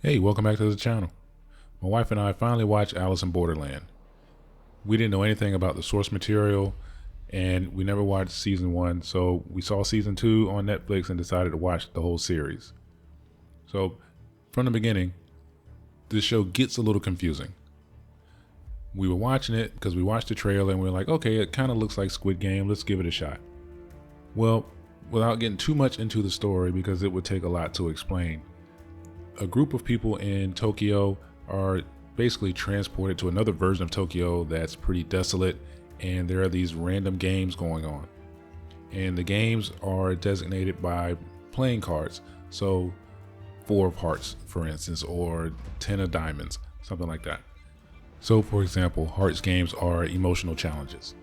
Hey, welcome back to the channel. My wife and I finally watched Alice in Borderland. We didn't know anything about the source material and we never watched season 1, so we saw season 2 on Netflix and decided to watch the whole series. So from the beginning, this show gets a little confusing. We were watching it because we watched the trailer and we were like, okay, it kind of looks like Squid Game, let's give it a shot. Well, without getting too much into the story because it would take a lot to explain, a group of people in Tokyo are basically transported to another version of Tokyo that's pretty desolate, and there are these random games going on. And the games are designated by playing cards. So 4 of hearts, for instance, or 10 of diamonds, something like that. So for example, hearts games are emotional challenges.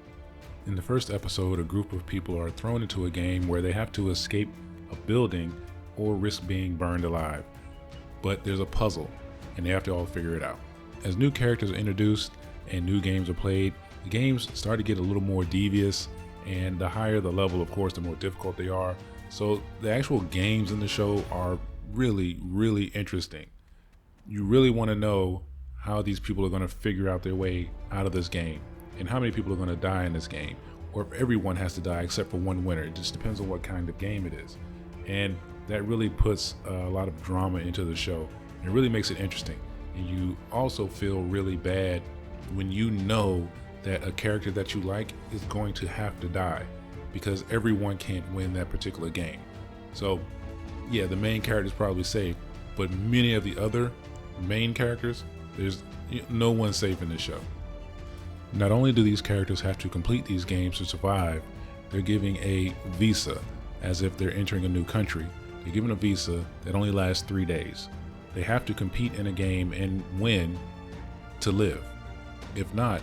In the first episode, a group of people are thrown into a game where they have to escape a building or risk being burned alive. But there's a puzzle and they have to all figure it out. As new characters are introduced and new games are played, the games start to get a little more devious, and the higher the level, of course, the more difficult they are. So the actual games in the show are really, really interesting. You really want to know how these people are going to figure out their way out of this game and how many people are going to die in this game, or if everyone has to die except for one winner. It just depends on what kind of game it is. And that really puts a lot of drama into the show. It really makes it interesting. And you also feel really bad when you know that a character that you like is going to have to die because everyone can't win that particular game. So yeah, the main character is probably safe, but many of the other main characters, there's no one safe in this show. Not only do these characters have to complete these games to survive, they're giving a visa as if they're entering a new country. They're given a visa that only lasts 3 days. They have to compete in a game and win to live. If not,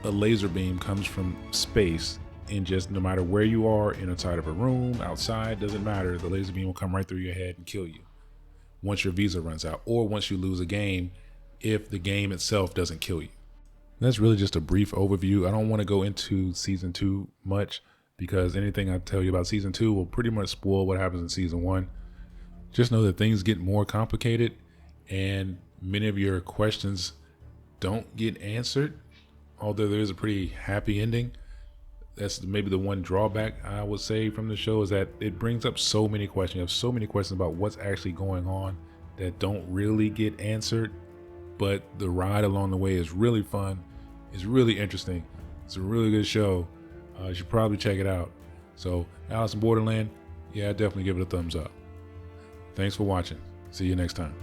a laser beam comes from space, and just no matter where you are, inside of a room, outside, doesn't matter, the laser beam will come right through your head and kill you once your visa runs out, or once you lose a game, if the game itself doesn't kill you. That's really just a brief overview. I don't want to go into season 2 much because anything I tell you about season 2 will pretty much spoil what happens in season 1. Just know that things get more complicated and many of your questions don't get answered, although there is a pretty happy ending. That's maybe the one drawback I would say from the show, is that it brings up so many questions. You have so many questions about what's actually going on that don't really get answered, but the ride along the way is really fun. It's really interesting. It's a really good show. You should probably check it out. So Alice in Borderland, yeah, I'd definitely give it a thumbs up. Thanks for watching. See you next time.